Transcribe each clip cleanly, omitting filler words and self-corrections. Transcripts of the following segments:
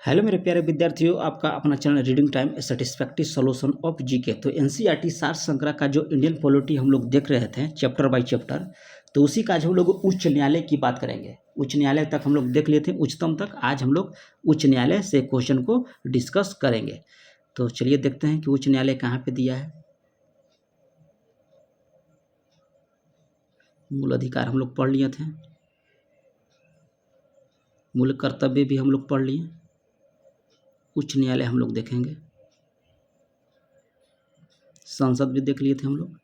Hello मेरे प्यारे विद्यार्थियों, आपका अपना channel reading time satisfactory solution of GK. तो एनसीईआरटी सार संग्रह का जो इंडियन पॉलिटी हम लोग देख रहे थे चैप्टर बाय चैप्टर, तो उसी का आज हम लोग उच्च न्यायालय की बात करेंगे। उच्च न्यायालय तक हम लोग देख लिए थे, उच्चतम तक। आज हम लोग उच्च न्यायालय से क्वेश्चन को डिस्कस करेंगे। तो चलिए देखते हैं कि उच्च न्यायालय कहाँ पे दिया है। मूल अधिकार हम लोग पढ़ लिए थे, मूल कर्तव्य भी हम लोग पढ़ लिए। उच्च न्यायालय हम लोग देखेंगे, संसद भी देख लिए थे हम लोग।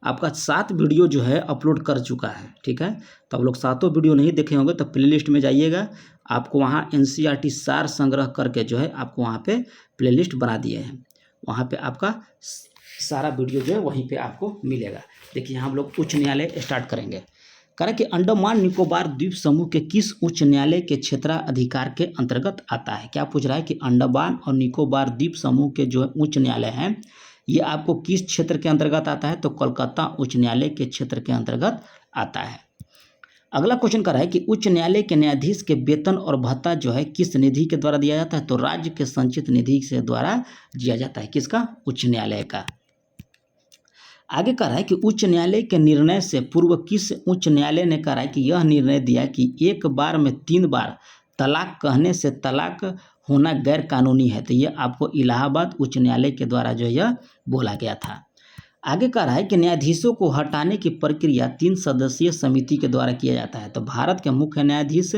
आपका 7 वीडियो जो है अपलोड कर चुका है, ठीक है। तो आप लोग 7 वीडियो नहीं देखे होंगे तो प्लेलिस्ट में जाइएगा, आपको वहाँ एनसीईआरटी सार संग्रह करके जो है आपको वहाँ पे प्लेलिस्ट बना दिए हैं। वहाँ पे आपका सारा वीडियो जो है वहीं पे आपको मिलेगा। देखिए यहाँ हम लोग उच्च न्यायालय स्टार्ट करेंगे। करें कि अंडमान निकोबार द्वीप समूह के किस उच्च न्यायालय के क्षेत्राधिकार के अंतर्गत आता है। क्या पूछ रहा है कि अंडमान और निकोबार द्वीप समूह के जो उच्च न्यायालय हैं ये आपको किस क्षेत्र के अंतर्गत आता है, तो कोलकाता उच्च न्यायालय के क्षेत्र के अंतर्गत आता है। अगला क्वेश्चन कर रहा है कि उच्च न्यायालय के न्यायाधीश के वेतन और भत्ता जो है किस निधि के द्वारा दिया जाता है, तो राज्य के संचित निधि से द्वारा दिया जाता है। किसका? उच्च न्यायालय का। आगे कह रहा है कि उच्च न्यायालय के निर्णय से पूर्व किस उच्च न्यायालय ने कहा है कि यह निर्णय दिया कि एक बार में 3 बार तलाक कहने से तलाक होना गैर कानूनी है। तो यह आपको इलाहाबाद उच्च न्यायालय के द्वारा जो यह बोला गया था। आगे कह रहा है कि न्यायाधीशों को हटाने की प्रक्रिया 3 सदस्यीय समिति के द्वारा किया जाता है। तो भारत के मुख्य न्यायाधीश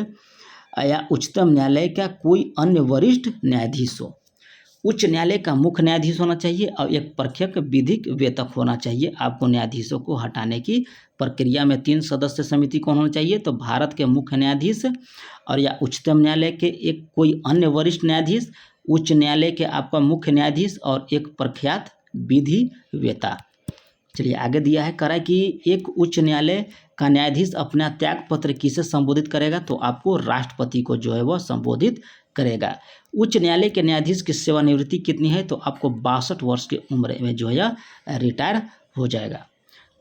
या उच्चतम न्यायालय का कोई अन्य वरिष्ठ न्यायाधीश हो। उच्च न्यायालय का मुख्य न्यायाधीश होना चाहिए और एक प्रख्यात विधिक वेतक होना चाहिए। आपको न्यायाधीशों को हटाने की प्रक्रिया में 3 सदस्य समिति कौन होना चाहिए, तो भारत के मुख्य न्यायाधीश और या उच्चतम न्यायालय के एक कोई अन्य वरिष्ठ न्यायाधीश, उच्च न्यायालय के आपका मुख्य न्यायाधीश और एक प्रख्यात विधि वेता। चलिए आगे दिया है, करा कि एक उच्च न्यायालय का न्यायाधीश अपना त्याग पत्र किसे संबोधित करेगा, तो आपको राष्ट्रपति को जो है वह संबोधित करेगा। उच्च न्यायालय के न्यायाधीश की सेवानिवृत्ति कितनी है, तो आपको 62 वर्ष की उम्र में जो है रिटायर हो जाएगा।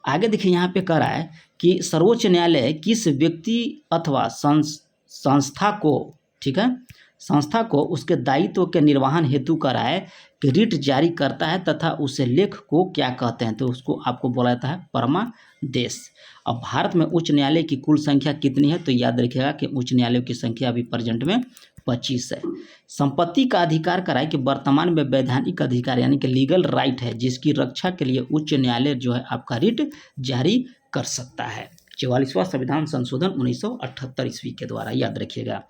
आगे देखिए यहाँ पे कह रहा है कि सर्वोच्च न्यायालय किस व्यक्ति अथवा संस्था को, ठीक है, संस्था को उसके दायित्व के निर्वहन हेतु करा है कि रिट जारी करता है तथा उसे लेख को क्या कहते हैं, तो उसको आपको बोला जाता है परमादेश। अब भारत में उच्च न्यायालय की कुल संख्या कितनी है, तो याद रखिएगा कि उच्च न्यायालयों की संख्या अभी प्रेजेंट में 25 है। संपत्ति का अधिकार करा है कि वर्तमान में वैधानिक अधिकार यानी कि लीगल राइट है जिसकी रक्षा के लिए उच्च न्यायालय जो है आपका रिट जारी कर सकता है। 44वां संविधान संशोधन 1978 ईस्वी के द्वारा, याद रखिएगा।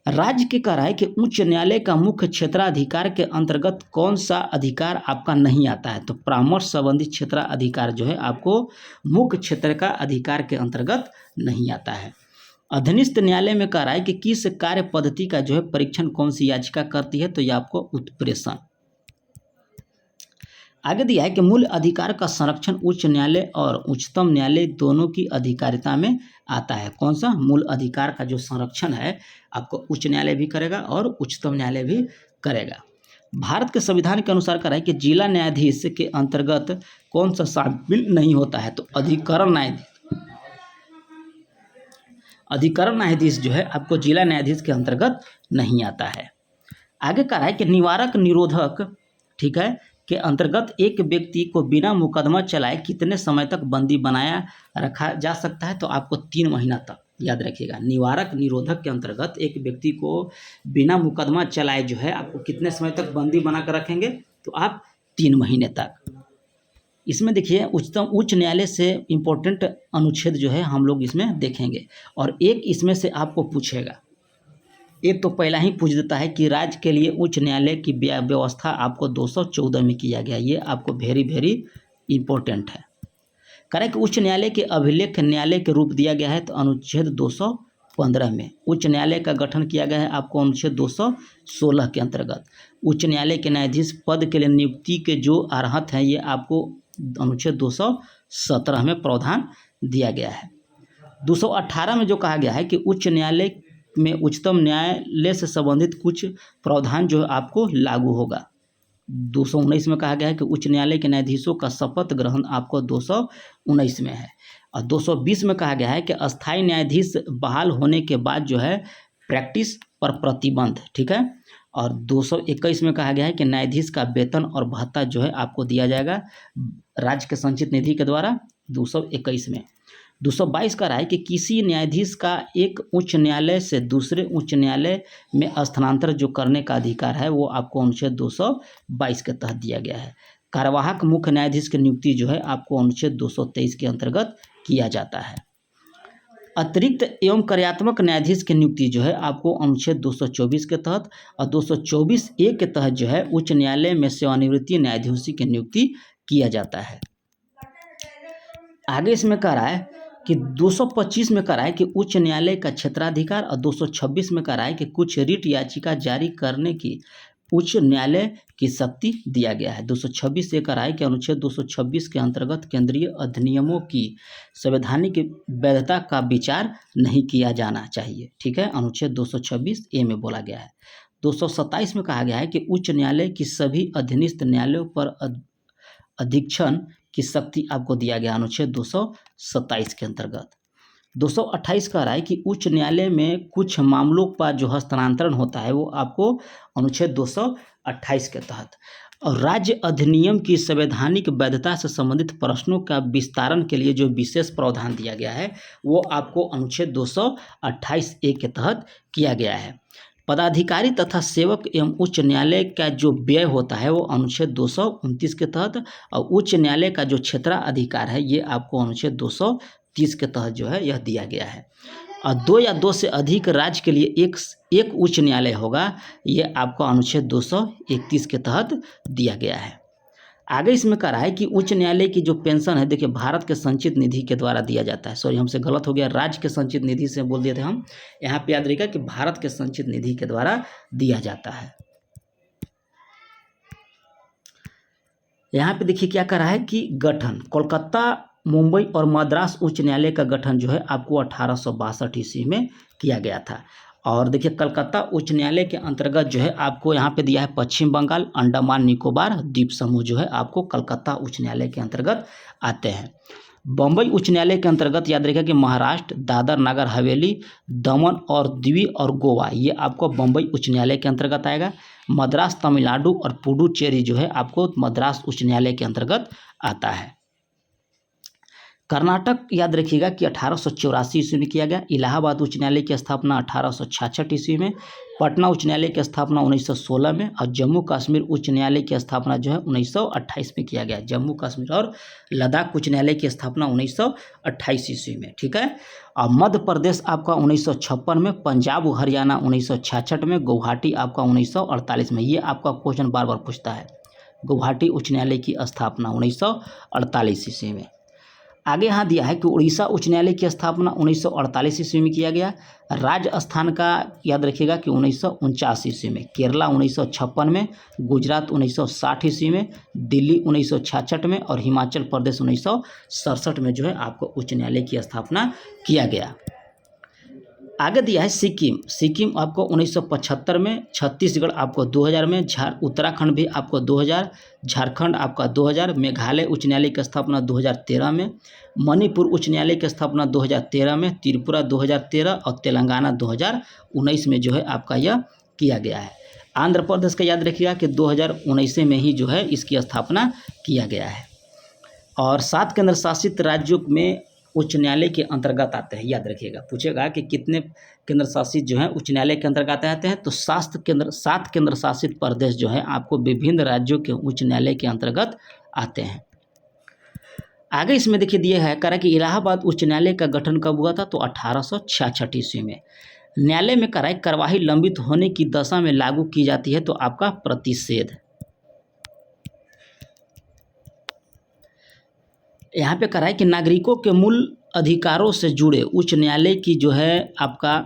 राज्य के कह रहा है कि उच्च न्यायालय का मुख्य क्षेत्राधिकार के अंतर्गत कौन सा अधिकार आपका नहीं आता है, तो परामर्श संबंधी क्षेत्राधिकार जो है आपको मुख्य क्षेत्र का अधिकार के अंतर्गत नहीं आता है। अधीनस्थ न्यायालय में कह रहा है कि किस कार्य पद्धति का जो है परीक्षण कौन सी याचिका करती है, तो यह आपको उत्प्रेषण। आगे दिया है कि मूल अधिकार का संरक्षण उच्च न्यायालय और उच्चतम न्यायालय दोनों की अधिकारिता में आता है। कौन सा? मूल अधिकार का जो संरक्षण है आपको उच्च न्यायालय भी करेगा और उच्चतम न्यायालय भी करेगा। भारत के संविधान के अनुसार करा है कि जिला न्यायाधीश के अंतर्गत कौन सा शामिल नहीं होता है, तो अधिकरण न्यायाधीश जो है आपको जिला न्यायाधीश के अंतर्गत नहीं आता है। आगे कह रहा है कि निवारक निरोधक, ठीक है, के अंतर्गत एक व्यक्ति को बिना मुकदमा चलाए कितने समय तक बंदी बनाया रखा जा सकता है, तो आपको 3 महीना तक, याद रखिएगा। निवारक निरोधक के अंतर्गत एक व्यक्ति को बिना मुकदमा चलाए जो है आपको कितने समय तक बंदी बना कर रखेंगे, तो आप 3 महीने तक। इसमें देखिए उच्च न्यायालय से इम्पोर्टेंट अनुच्छेद जो है हम लोग इसमें देखेंगे और एक इसमें से आपको पूछेगा। एक तो पहला ही पूछ देता है कि राज्य के लिए उच्च न्यायालय की व्यवस्था आपको 214 में किया गया। ये आपको वेरी इम्पोर्टेंट है। करें कि उच्च न्यायालय के अभिलेख न्यायालय के रूप दिया गया है, तो अनुच्छेद 215 में। उच्च न्यायालय का गठन किया गया है आपको अनुच्छेद 216 के अंतर्गत। उच्च न्यायालय के न्यायाधीश पद के लिए नियुक्ति के जो अर्हत हैं ये आपको अनुच्छेद 217 में प्रावधान दिया गया है। 218 में जो कहा गया है कि उच्च न्यायालय में उच्चतम न्यायालय से संबंधित कुछ प्रावधान जो है आपको लागू होगा। 219 में कहा गया है कि उच्च न्यायालय के न्यायाधीशों का शपथ ग्रहण आपको 219 में है। और 220 में कहा गया है कि अस्थायी न्यायाधीश बहाल होने के बाद जो है प्रैक्टिस पर प्रतिबंध, ठीक है। और 221 में कहा गया है कि न्यायाधीश का वेतन और भत्ता जो है आपको दिया जाएगा राज्य के संचित निधि के द्वारा 221 में। 222 का रहा है कि किसी न्यायाधीश का एक उच्च न्यायालय से दूसरे उच्च न्यायालय में स्थानांतरण जो करने का अधिकार है वो आपको अनुच्छेद 222 के तहत दिया गया है। कार्यवाहक मुख्य न्यायाधीश की नियुक्ति जो है आपको अनुच्छेद 223 के अंतर्गत किया जाता है। अतिरिक्त एवं कार्यात्मक न्यायाधीश की नियुक्ति जो है आपको अनुच्छेद 224 के तहत और 224(a) के तहत जो है उच्च न्यायालय में सेवानिवृत्ति न्यायाधीशों की नियुक्ति किया जाता है। आगे इसमें कह रहा है कि 225 में कह रहा है कि उच्च न्यायालय का क्षेत्राधिकार और 226 में कह रहा है कि कुछ रिट याचिका जारी करने की उच्च न्यायालय की शक्ति दिया गया है। 226 ये कह रहा है कि अनुच्छेद 226 के अंतर्गत केंद्रीय अधिनियमों की संवैधानिक वैधता का विचार नहीं किया जाना चाहिए। ठीक है, अनुच्छेद 226(a) में बोला गया है। 227 में कहा गया है कि उच्च न्यायालय की सभी अधीनस्थ न्यायालयों पर अधीक्षण की शक्ति आपको दिया गया अनुच्छेद 227 के अंतर्गत। 228 कह रहा है कि उच्च न्यायालय में कुछ मामलों पर जो हस्तांतरण होता है वो आपको अनुच्छेद 228 के तहत, और राज्य अधिनियम की संवैधानिक वैधता से संबंधित प्रश्नों का विस्तारण के लिए जो विशेष प्रावधान दिया गया है वो आपको अनुच्छेद 228(a) के तहत किया गया है। पदाधिकारी तथा सेवक एवं उच्च न्यायालय का जो व्यय होता है वो अनुच्छेद 229 के तहत, और उच्च न्यायालय का जो क्षेत्राधिकार है ये आपको अनुच्छेद 230 के तहत जो है यह दिया गया है। और 2 या 2 से अधिक राज्य के लिए एक उच्च न्यायालय होगा, ये आपको अनुच्छेद 231 के तहत दिया गया है। आगे इसमें कह रहा है कि उच्च न्यायालय की जो पेंशन है, देखिए भारत के संचित निधि के द्वारा दिया जाता है। सॉरी, हमसे गलत हो गया, राज्य के संचित निधि से बोल दिए थे हम। यहाँ पे याद रखिएगा कि भारत के संचित निधि के द्वारा दिया जाता है। यहाँ पे देखिए क्या कर रहा है कि गठन, कोलकाता, मुंबई और मद्रास उच्च न्यायालय का गठन जो है आपको 1862 ईस्वी में किया गया था। और देखिए कलकत्ता उच्च न्यायालय के अंतर्गत जो है आपको यहाँ पे दिया है पश्चिम बंगाल, अंडमान निकोबार द्वीप समूह जो है आपको कलकत्ता उच्च न्यायालय के अंतर्गत आते हैं। बम्बई उच्च न्यायालय के अंतर्गत याद रखिएगा कि महाराष्ट्र, दादर नगर हवेली, दमन और दीव और गोवा ये आपको बम्बई उच्च न्यायालय के अंतर्गत आएगा। मद्रास तमिलनाडु और पुडुचेरी जो है आपको मद्रास उच्च न्यायालय के अंतर्गत आता है। कर्नाटक याद रखिएगा कि 1884 ईस्वी में किया गया। इलाहाबाद उच्च न्यायालय की स्थापना 1866 ईस्वी में। पटना उच्च न्यायालय की स्थापना 1916 में। और जम्मू कश्मीर उच्च न्यायालय की स्थापना जो है 1928 में किया गया। जम्मू कश्मीर और लद्दाख उच्च न्यायालय की स्थापना 1928 ईस्वी में। ठीक है, और मध्य प्रदेश आपका 1956 में, पंजाब हरियाणा 1966 में, गुवाहाटी आपका 1948 में। ये आपका क्वेश्चन बार बार पूछता है। गुवाहाटी उच्च न्यायालय की स्थापना 1948 ईस्वी में। आगे यहाँ दिया है कि उड़ीसा उच्च न्यायालय की स्थापना 1948 ईस्वी में किया गया। राजस्थान का याद रखिएगा कि 1949 ईस्वी में। केरला 1956 में, गुजरात 1960 ईस्वी में, दिल्ली 1966 में और हिमाचल प्रदेश 1967 में जो है आपको उच्च न्यायालय की स्थापना किया गया। आगे दिया है सिक्किम। सिक्किम आपको 1975 में, छत्तीसगढ़ आपको 2000 में, उत्तराखंड भी आपको 2000, झारखंड आपका 2000, मेघालय उच्च न्यायालय की स्थापना 2013 में, मणिपुर उच्च न्यायालय की स्थापना 2013 में, त्रिपुरा 2013 और तेलंगाना 2019 में जो है आपका यह किया गया है। आंध्र प्रदेश का याद रखिएगा कि 2019 में ही जो है इसकी स्थापना किया गया है। और 7 केंद्र शासित राज्यों में उच्च न्यायालय के अंतर्गत आते हैं। याद रखिएगा, पूछेगा कि कितने केंद्र शासित जो हैं उच्च न्यायालय के अंतर्गत आते हैं, तो 7 केंद्र शासित प्रदेश जो है आपको विभिन्न राज्यों के उच्च न्यायालय के अंतर्गत आते हैं। आगे इसमें देखिए दिया है, कह रहा है कि इलाहाबाद उच्च न्यायालय का गठन कब हुआ था, तो 1866 ईस्वी में। न्यायालय में कह रहा है कार्यवाही लंबित होने की दशा में लागू की जाती है तो आपका प्रतिषेध। यहाँ पे कह रहा है कि नागरिकों के मूल अधिकारों से जुड़े उच्च न्यायालय की जो है आपका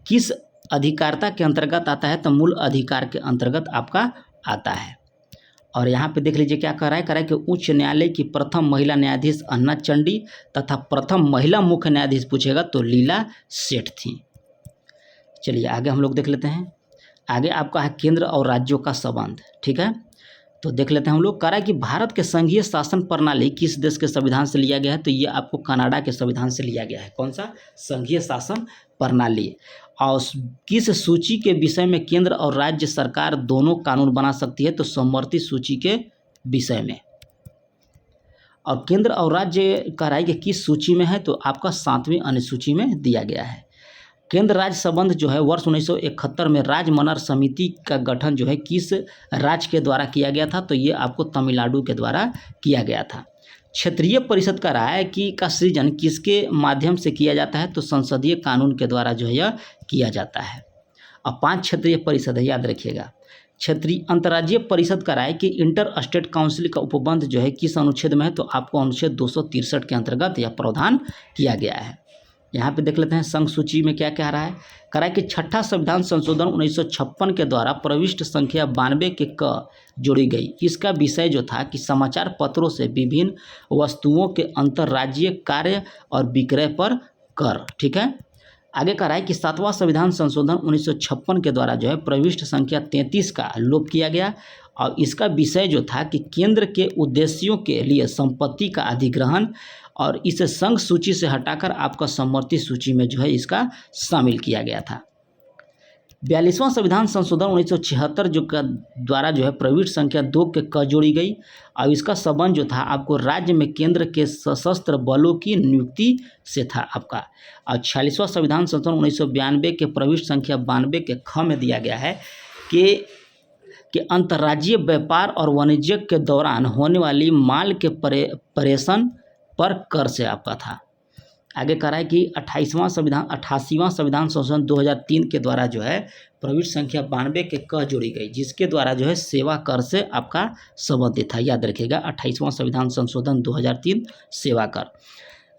किस अधिकारिता के अंतर्गत आता है, तो मूल अधिकार के अंतर्गत आपका आता है। और यहाँ पे देख लीजिए क्या कह रहा है कि उच्च न्यायालय की प्रथम महिला न्यायाधीश अन्ना चंडी तथा प्रथम महिला मुख्य न्यायाधीश पूछेगा तो लीला सेठ थी। चलिए आगे हम लोग देख लेते हैं। आगे आपका है केंद्र और राज्यों का संबंध। ठीक है, तो देख लेते हैं हम लोग। कह रहा है कि भारत के संघीय शासन प्रणाली किस देश के संविधान से लिया गया है, तो ये आपको कनाडा के संविधान से लिया गया है। कौन सा? संघीय शासन प्रणाली। और किस सूची के विषय में केंद्र और राज्य सरकार दोनों कानून बना सकती है, तो समवर्ती सूची के विषय में। और केंद्र और राज्य कह रहा है कि किस सूची में है, तो आपका 7वीं अनुसूची में दिया गया है। केंद्र राज्य संबंध जो है वर्ष 1971 में राजमनर समिति का गठन जो है किस राज्य के द्वारा किया गया था, तो ये आपको तमिलनाडु के द्वारा किया गया था। क्षेत्रीय परिषद का रहा है कि का सृजन किसके माध्यम से किया जाता है, तो संसदीय कानून के द्वारा जो है यह किया जाता है। अब 5 क्षेत्रीय परिषद है, याद रखिएगा। क्षेत्रीय अंतर्राज्यीय परिषद का रहा है कि इंटर स्टेट काउंसिल का उपबंध जो है किस अनुच्छेद में है, तो आपको अनुच्छेद 263 के अंतर्गत यह प्रावधान किया गया है। यहाँ पे देख लेते हैं संघ सूची में क्या कह रहा है। कह रहा है कि 6ठा संविधान संशोधन 1956 के द्वारा प्रविष्ट संख्या 92 के क जोड़ी गई। इसका विषय जो था कि समाचार पत्रों से विभिन्न वस्तुओं के अंतर्राज्यीय कार्य और विक्रय पर कर। ठीक है। आगे कह रहा है कि 7वां संविधान संशोधन 1956 के द्वारा जो है प्रविष्ट संख्या 33 का लोप किया गया और इसका विषय जो था कि केंद्र के उद्देश्यों के लिए संपत्ति का अधिग्रहण, और इसे संघ सूची से हटाकर आपका समवर्ती सूची में जो है इसका शामिल किया गया था। 42वां संविधान संशोधन 1976 जो का द्वारा जो है प्रविष्ट संख्या 2 के क जोड़ी गई और इसका संबंध जो था आपको राज्य में केंद्र के सशस्त्र बलों की नियुक्ति से था आपका। और 46वां संविधान संशोधन 1992 के प्रविष्ट संख्या 92 के ख में दिया गया है कि अंतर्राज्यीय व्यापार और वाणिज्य के दौरान होने वाली माल के प्रेषण पर कर से आपका था। आगे कह रहा है कि 88वां संविधान संशोधन 2003 के द्वारा जो है प्रविष्ट संख्या 92 के क जोड़ी गई, जिसके द्वारा जो है सेवा कर से आपका संबंधित था। याद रखिएगा 28वां संविधान संशोधन 2003 सेवा कर।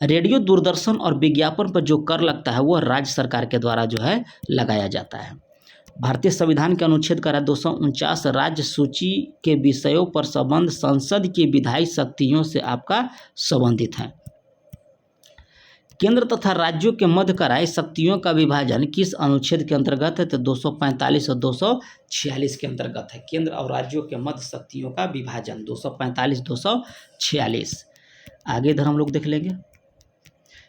रेडियो, दूरदर्शन और विज्ञापन पर जो कर लगता है वह राज्य सरकार के द्वारा जो है लगाया जाता है। भारतीय संविधान के अनुच्छेद का 249 राज्य सूची के विषयों पर संबंध संसद की विधायी शक्तियों से आपका संबंधित है। केंद्र तथा राज्यों के मध्य कराई शक्तियों का विभाजन किस अनुच्छेद के अंतर्गत है, तो 245 और 246 के अंतर्गत है। केंद्र और राज्यों के मध्य शक्तियों का विभाजन 245 246। आगे इधर हम लोग देख लेंगे।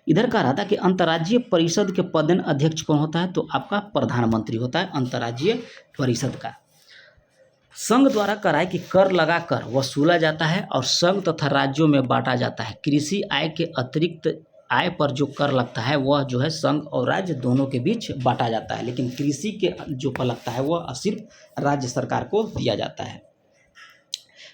इधर कह रहा था कि अंतर्राज्यीय परिषद के पदेन अध्यक्ष कौन होता है, तो आपका प्रधानमंत्री होता है अंतर्राज्यीय परिषद का। संघ द्वारा कराई कि कर लगाकर वसूला जाता है और संघ तथा राज्यों में बांटा जाता है। कृषि आय के अतिरिक्त आय पर जो कर लगता है वह जो है संघ और राज्य दोनों के बीच बांटा जाता है, लेकिन कृषि के जो पर लगता है वह सिर्फ राज्य सरकार को दिया जाता है।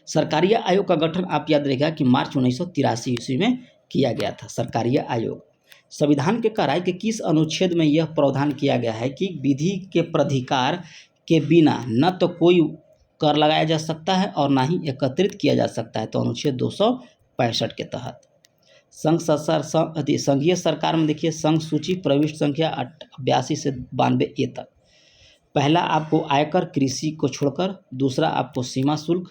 सरकारीय आयोग का गठन आप याद रखिएगा कि मार्च 1983 ईस्वी में किया गया था। सरकारीय आयोग संविधान के कराई के किस अनुच्छेद में यह प्रावधान किया गया है कि विधि के प्राधिकार के बिना न तो कोई कर लगाया जा सकता है और ना ही एकत्रित किया जा सकता है, तो अनुच्छेद 265 के तहत। संघीय सरकार में देखिए संघ सूची प्रविष्ट संख्या 82 से 92A तक। पहला आपको आयकर कृषि को छोड़कर, दूसरा आपको सीमा शुल्क,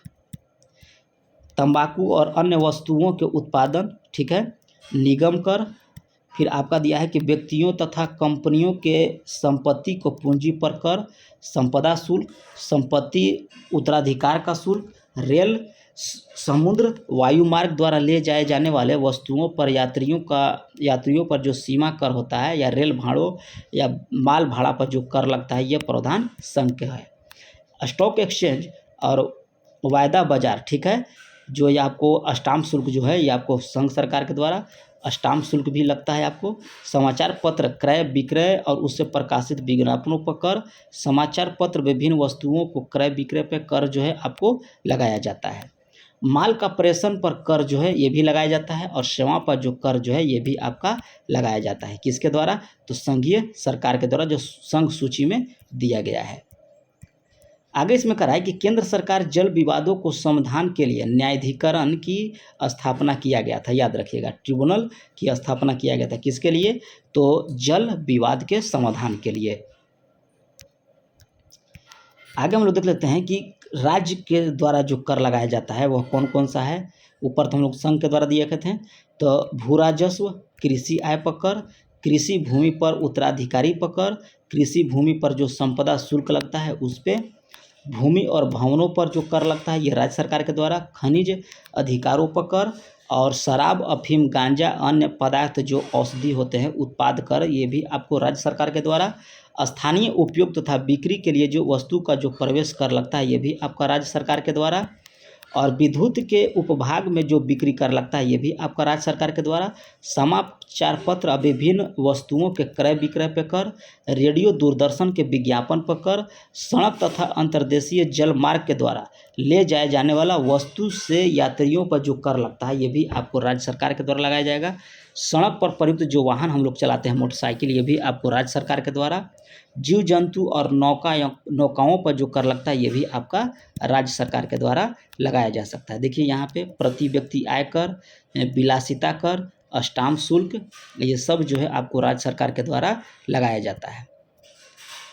तंबाकू और अन्य वस्तुओं के उत्पादन, ठीक है, निगम कर, फिर आपका दिया है कि व्यक्तियों तथा कंपनियों के संपत्ति को पूंजी पर कर, संपदा शुल्क, संपत्ति उत्तराधिकार का शुल्क, रेल, समुद्र वायुमार्ग द्वारा ले जाए जाने वाले वस्तुओं पर यात्रियों पर जो सीमा कर होता है, या रेल भाड़ों या माल भाड़ा पर जो कर लगता है, यह प्रावधान संघ के है। स्टॉक एक्सचेंज और वायदा बाजार, ठीक है, जो ये आपको स्टाम्प शुल्क जो है ये आपको संघ सरकार के द्वारा स्टाम्प शुल्क भी लगता है आपको। समाचार पत्र क्रय विक्रय और उससे प्रकाशित विज्ञापनों पर कर, समाचार पत्र विभिन्न वस्तुओं को क्रय विक्रय पर कर जो है आपको लगाया जाता है। माल का प्रेषण पर कर जो है ये भी लगाया जाता है और सेवा पर जो कर जो है ये भी आपका लगाया जाता है। किसके द्वारा, तो संघीय सरकार के द्वारा, जो संघ सूची में दिया गया है। आगे इसमें कहा है कि केंद्र सरकार जल विवादों को समाधान के लिए न्यायाधिकरण की स्थापना किया गया था। याद रखिएगा, ट्रिब्यूनल की स्थापना किया गया था। किसके लिए, तो जल विवाद के समाधान के लिए। आगे हम लोग देख लेते हैं कि राज्य के द्वारा जो कर लगाया जाता है वह कौन कौन सा है। ऊपर तो हम लोग संघ के द्वारा दिए गए थे, तो भू राजस्व, कृषि आय पर कर, कृषि भूमि पर उत्तराधिकारी पर कर, कृषि भूमि पर जो संपदा शुल्क लगता है उस पर, भूमि और भवनों पर जो कर लगता है ये राज्य सरकार के द्वारा, खनिज अधिकारों पर कर, और शराब, अफीम, गांजा, अन्य पदार्थ जो औषधि होते हैं उत्पाद कर, ये भी आपको राज्य सरकार के द्वारा। स्थानीय उपयोग तथा बिक्री के लिए जो वस्तु का जो प्रवेश कर लगता है ये भी आपका राज्य सरकार के द्वारा। और विद्युत के उपभाग में जो बिक्री कर लगता है ये भी आपका राज्य सरकार के द्वारा। समाचार पत्र और विभिन्न वस्तुओं के क्रय विक्रय पर कर, रेडियो दूरदर्शन के विज्ञापन पर कर, सड़क तथा अंतर्देशीय जल मार्ग के द्वारा ले जाए जाने वाला वस्तु से यात्रियों पर जो कर लगता है ये भी आपको राज्य सरकार के द्वारा लगाया जाएगा। सड़क पर प्रयुक्त जो वाहन हम लोग चलाते हैं मोटरसाइकिल, ये भी आपको राज्य सरकार के द्वारा। जीव जंतु और नौकाओं पर जो कर लगता है ये भी आपका राज्य सरकार के द्वारा लगाया जा सकता है। देखिए यहाँ पे प्रति व्यक्ति आयकर, विलासिता कर, स्टाम्प शुल्क, ये सब जो है आपको राज्य सरकार के द्वारा लगाया जाता है।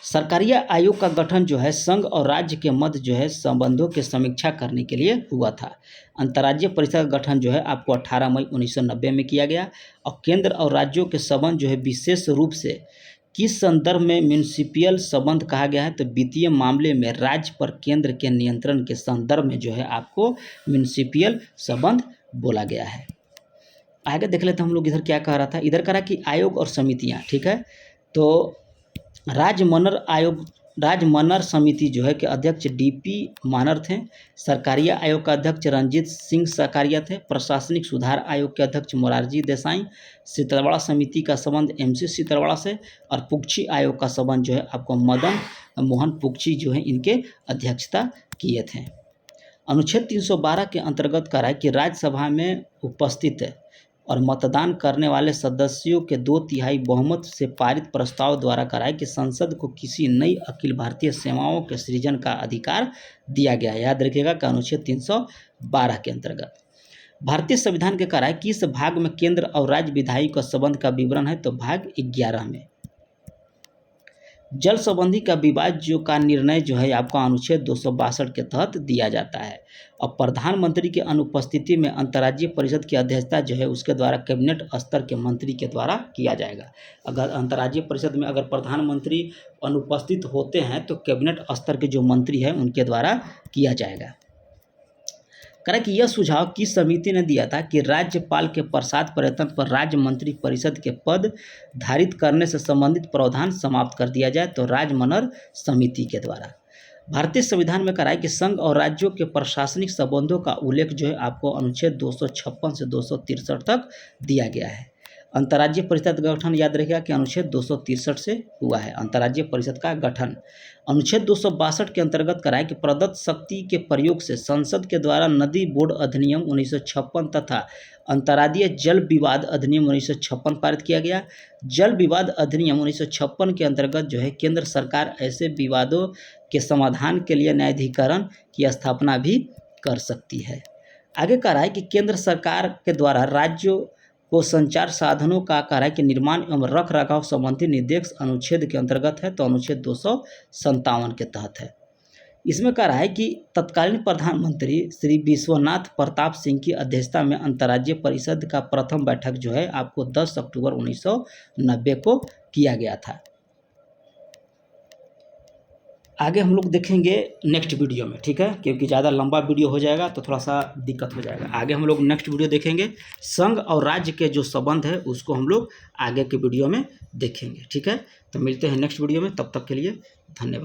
सरकारीय आयोग का गठन जो है संघ और राज्य के मध्य जो है संबंधों की समीक्षा करने के लिए हुआ था। अंतर्राज्यीय परिषद का गठन जो है आपको 18 मई 1990 में किया गया। और केंद्र और राज्यों के संबंध जो है विशेष रूप से किस संदर्भ में म्यूनिसिपल संबंध कहा गया है, तो वित्तीय मामले में राज्य पर केंद्र के नियंत्रण के संदर्भ में जो है आपको म्यूनिसिपल संबंध बोला गया है। आगे देख लेते हैं हम लोग इधर क्या कह रहा था। इधर कह रहा कि आयोग और समितियां, ठीक है। तो राज्य मनर समिति जो है के अध्यक्ष डीपी मानर थे। सरकारीय आयोग का अध्यक्ष रंजीत सिंह सकारिया थे। प्रशासनिक सुधार आयोग के अध्यक्ष मोरारजी देसाई। सीतलवाड़ा समिति का संबंध एमसी सीतलवाड़ा से। और पुगची आयोग का संबंध जो है आपको मदन मोहन पुगची जो है इनके अध्यक्षता किए थे। अनुच्छेद 312 के अंतर्गत कहा है कि राज्यसभा में उपस्थित और मतदान करने वाले सदस्यों के 2/3 बहुमत से पारित प्रस्ताव द्वारा कराए कि संसद को किसी नई अखिल भारतीय सेवाओं के सृजन का अधिकार दिया गया। याद रखिएगा कि अनुच्छेद 312 के अंतर्गत भारतीय संविधान के कराए कि इस भाग में केंद्र और राज्य विधायिका संबंध का विवरण है, तो भाग 11 में जल संबंधी का विवाद जो का निर्णय जो है आपका अनुच्छेद 262 के तहत दिया जाता है। और प्रधानमंत्री की अनुपस्थिति में अंतर्राज्यीय परिषद की अध्यक्षता जो है उसके द्वारा कैबिनेट स्तर के मंत्री के द्वारा किया जाएगा। अगर अंतर्राज्यीय परिषद में अगर प्रधानमंत्री अनुपस्थित होते हैं तो कैबिनेट स्तर के जो मंत्री हैं उनके द्वारा किया जाएगा। करें कि यह सुझाव किस समिति ने दिया था कि राज्यपाल के प्रसाद पर्यटन पर राज्य मंत्री परिषद के पद धारित करने से संबंधित प्रावधान समाप्त कर दिया जाए, तो राज्य मनर समिति के द्वारा। भारतीय संविधान में कहा है कि संघ और राज्यों के प्रशासनिक संबंधों का उल्लेख जो है आपको अनुच्छेद 256 से 263 तक दिया गया है। अंतर्राज्यीय परिषद का गठन याद रखिएगा कि अनुच्छेद 263 से हुआ है। अंतर्राज्यीय परिषद का गठन अनुच्छेद 262 के अंतर्गत कराए कि प्रदत्त शक्ति के प्रयोग से संसद के द्वारा नदी बोर्ड अधिनियम 1956 तथा अंतर्राज्यीय जल विवाद अधिनियम 1956 पारित किया गया। जल विवाद अधिनियम 1956 के अंतर्गत जो है केंद्र सरकार ऐसे विवादों के समाधान के लिए न्यायाधिकरण की स्थापना भी कर सकती है। आगे कह रहा है कि केंद्र सरकार के द्वारा राज्यों को संचार साधनों का कार्य के निर्माण एवं रख रखाव संबंधी निर्देश अनुच्छेद के अंतर्गत है, तो अनुच्छेद 257 के तहत है। इसमें कह रहा है कि तत्कालीन प्रधानमंत्री श्री विश्वनाथ प्रताप सिंह की अध्यक्षता में अंतर्राज्यीय परिषद का प्रथम बैठक जो है आपको 10 अक्टूबर 1990 को किया गया था। आगे हम लोग देखेंगे नेक्स्ट वीडियो में, ठीक है, क्योंकि ज़्यादा लंबा वीडियो हो जाएगा तो थोड़ा सा दिक्कत हो जाएगा। आगे हम लोग नेक्स्ट वीडियो देखेंगे, संघ और राज्य के जो संबंध है उसको हम लोग आगे के वीडियो में देखेंगे, ठीक है। तो मिलते हैं नेक्स्ट वीडियो में, तब तक के लिए धन्यवाद।